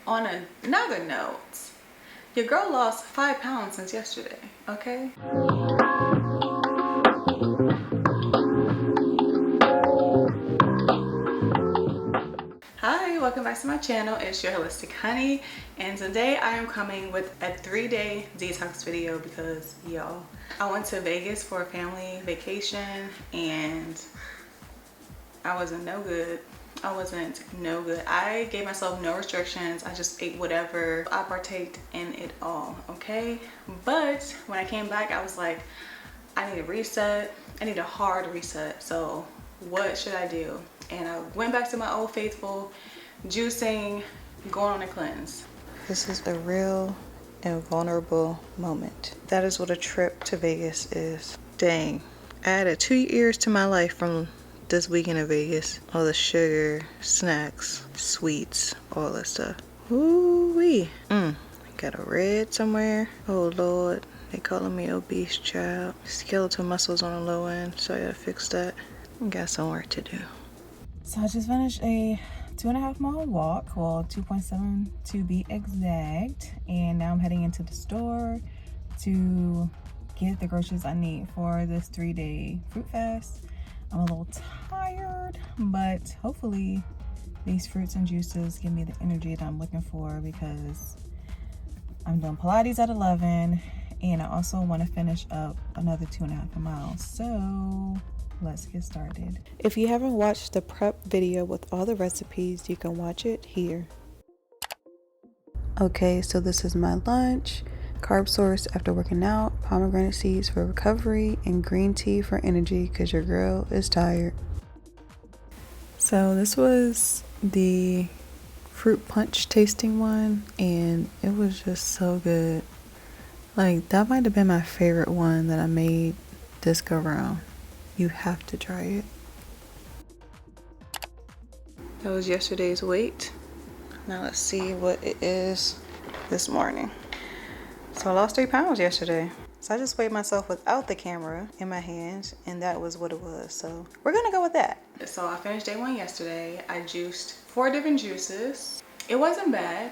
On another note, your girl lost 5 pounds since yesterday, okay? Hi, welcome back to my channel. It's your Holistic Honey, and today I am coming with a 3-day detox video because y'all, I went to Vegas for a family vacation and I wasn't no good. I gave myself no restrictions. I just ate whatever. I partaked in it all, okay? But when I came back, I was like, I need a reset. I need a hard reset. So what should I do? And I went back to my old faithful, juicing, going on a cleanse. This is a real and vulnerable moment. That is what a trip to Vegas is. Dang, I added 2 years to my life from this weekend in Vegas. All the sugar, snacks, sweets, all that stuff. Ooh-wee. Got a red somewhere. Oh Lord, they calling me obese child. Skeletal muscles on the low end, so I gotta fix that. Got some work to do. So I just finished a 2.5 mile walk, well 2.7 to be exact, and now I'm heading into the store to get the groceries I need for this 3-day fruit fast. I'm a little tired, but hopefully these fruits and juices give me the energy that I'm looking for, because I'm doing Pilates at 11 and I also want to finish up another 2.5 miles. So let's get started. If you haven't watched the prep video with all the recipes, you can watch it here. Okay, so this is my lunch. Carb source after working out, pomegranate seeds for recovery, and green tea for energy because your girl is tired. So this was the fruit punch tasting one, and it was just so good. Like, that might have been my favorite one that I made this go round. You have to try it. That was yesterday's weight. Now let's see what it is this morning. So I lost 3 pounds yesterday. So I just weighed myself without the camera in my hands, and that was what it was. So we're gonna go with that. So I finished day 1 yesterday. I juiced 4 different juices. It wasn't bad.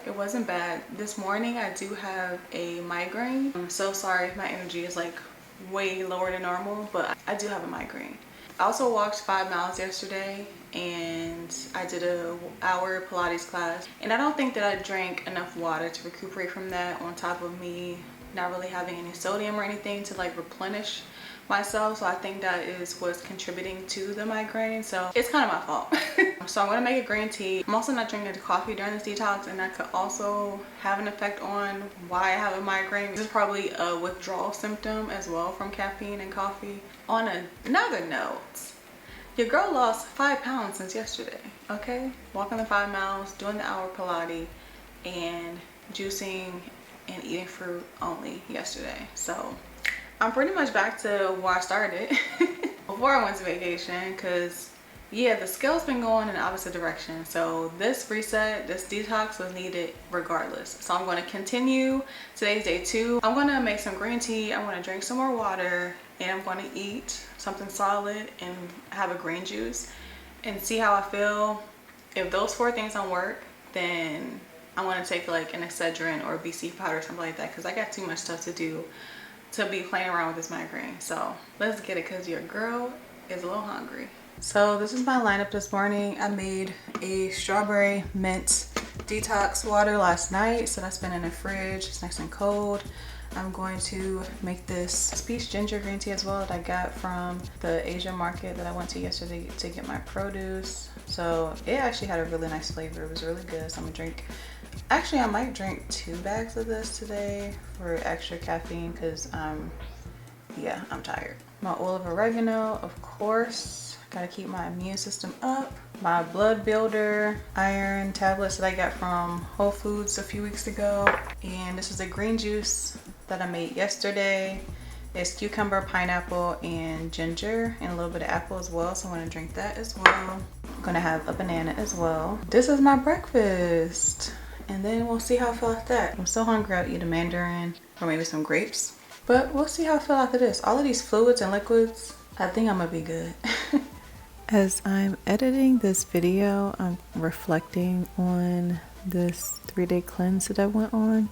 This morning I do have a migraine. I'm so sorry if my energy is like way lower than normal, but I do have a migraine. I also walked 5 miles yesterday, and I did a hour Pilates class, and I don't think that I drank enough water to recuperate from that, on top of me not really having any sodium or anything to like replenish myself. So I think that is what's contributing to the migraine. So it's kind of my fault. So I'm gonna make a green tea. I'm also not drinking coffee during this detox, and that could also have an effect on why I have a migraine. This is probably a withdrawal symptom as well from caffeine and coffee. On another note, your girl lost 5 pounds since yesterday, okay? Walking the 5 miles, doing the hour Pilates, and juicing and eating fruit only yesterday. So I'm pretty much back to where I started before I went to vacation, because yeah, the scale's been going in the opposite direction. So this reset, this detox was needed regardless. So I'm going to continue. Today's day 2. I'm going to make some green tea. I'm going to drink some more water, and I'm going to eat something solid and have a green juice and see how I feel. If those 4 things don't work, then I want to take like an Excedrin or BC powder or something like that, because I got too much stuff to do to be playing around with this migraine. So let's get it, because your girl is a little hungry. So this is my lineup this morning. I made a strawberry mint detox water last night, so that's been in the fridge. It's nice and cold. I'm going to make this peach ginger green tea as well that I got from the Asian market that I went to yesterday to get my produce. So it actually had a really nice flavor. It was really good. So I'm gonna drink, actually I might drink 2 bags of this today for extra caffeine, because yeah, I'm tired. My oil of oregano, of course. Gotta keep my immune system up. My blood builder iron tablets that I got from Whole Foods a few weeks ago. And this is a green juice that I made yesterday. It's cucumber, pineapple, and ginger, and a little bit of apple as well. So I'm gonna drink that as well. I'm gonna have a banana as well. This is my breakfast. And then we'll see how I feel after that. I'm so hungry, I'll eat a mandarin or maybe some grapes. But we'll see how I feel after this. All of these fluids and liquids, I think I'm gonna be good. As I'm editing this video, I'm reflecting on this 3-day cleanse that I went on.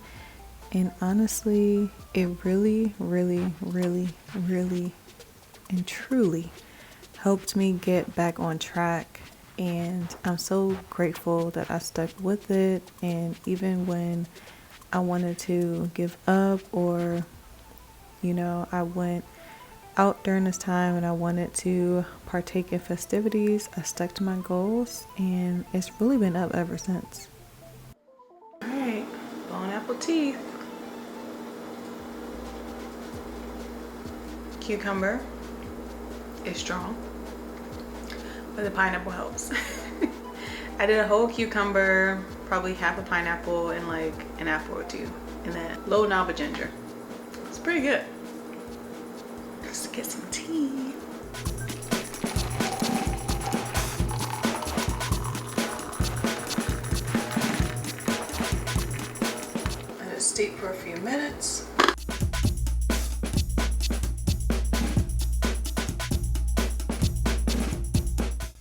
And honestly, it really, really, really, really, and truly helped me get back on track. And I'm so grateful that I stuck with it. And even when I wanted to give up, or, you know, I went out during this time and I wanted to partake in festivities, I stuck to my goals, and it's really been up ever since. All right, bone apple teeth. Cucumber is strong, but the pineapple helps. I did a whole cucumber, probably half a pineapple, and like an apple or two, and then a little knob of ginger. It's pretty good. Let's get some tea. Let it steep for a few minutes.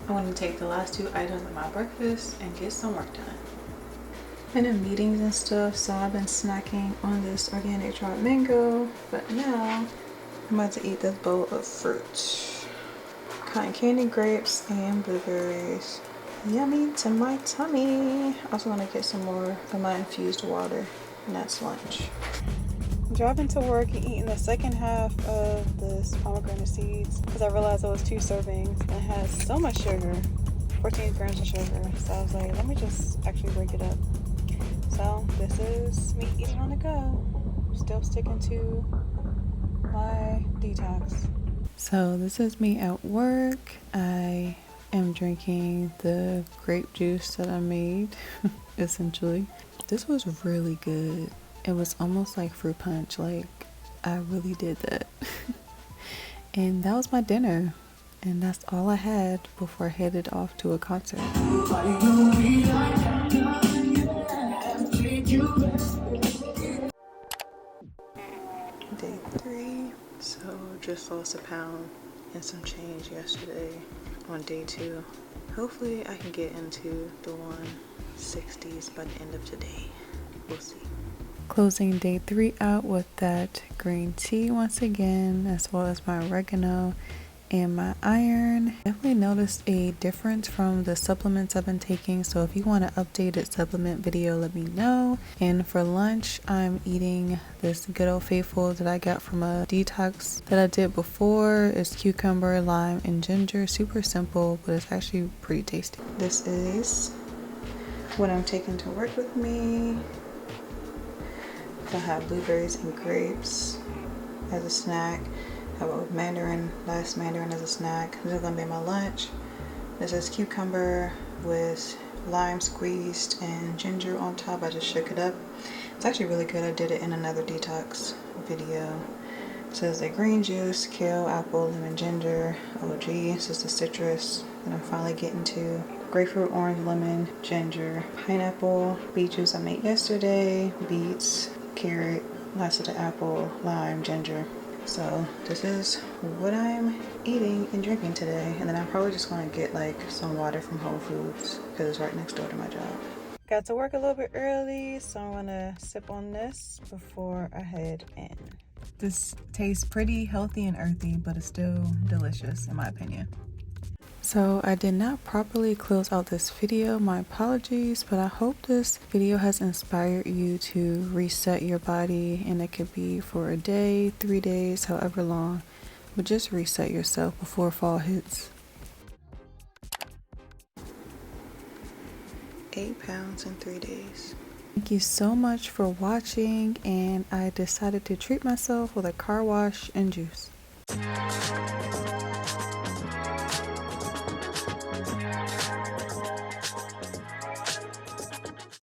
I want to take the last 2 items of my breakfast and get some work done. Been in meetings and stuff, so I've been snacking on this organic dried mango, but now I'm about to eat this bowl of fruit. Cotton candy, grapes, and blueberries. Yummy to my tummy. Also want to get some more of my infused water, and that's lunch. Driving to work and eating the second half of this pomegranate seeds because I realized it was 2 servings and it has so much sugar, 14 grams of sugar. So I was like, let me just actually break it up. So this is me eating on the go. Still sticking to my detox. So this is me at work. I am drinking the grape juice that I made, essentially. This was really good. It was almost like fruit punch. Like, I really did that. And that was my dinner. And that's all I had before I headed off to a concert. Day 3. So just lost a pound and some change yesterday on day 2. Hopefully I can get into the 160s by the end of today. We'll see. Closing day 3 out with that green tea once again, as well as my oregano and my iron. Definitely noticed a difference from the supplements I've been taking, so if you want an updated supplement video, let me know. And for lunch, I'm eating this good old faithful that I got from a detox that I did before. It's cucumber, lime, and ginger. Super simple, but it's actually pretty tasty. This is what I'm taking to work with me. I have blueberries and grapes as a snack. I have a mandarin, last mandarin as a snack. This is gonna be my lunch. This is cucumber with lime squeezed and ginger on top. I just shook it up. It's actually really good. I did it in another detox video. It says the green juice, kale, apple, lemon, ginger, OG. This is the citrus that I'm finally getting to. Grapefruit, orange, lemon, ginger, pineapple, beet juice I made yesterday, beets, carrot, lots of the apple, lime, ginger. So this is what I'm eating and drinking today. And then I'm probably just going to get like some water from Whole Foods because it's right next door to my job. Got to work a little bit early, so I'm going to sip on this before I head in. This tastes pretty healthy and earthy, but it's still delicious in my opinion. So I did not properly close out this video, my apologies, but I hope this video has inspired you to reset your body, and it could be for a day, 3 days, however long, but just reset yourself before fall hits. 8 pounds in 3 days. Thank you so much for watching, and I decided to treat myself with a car wash and juice.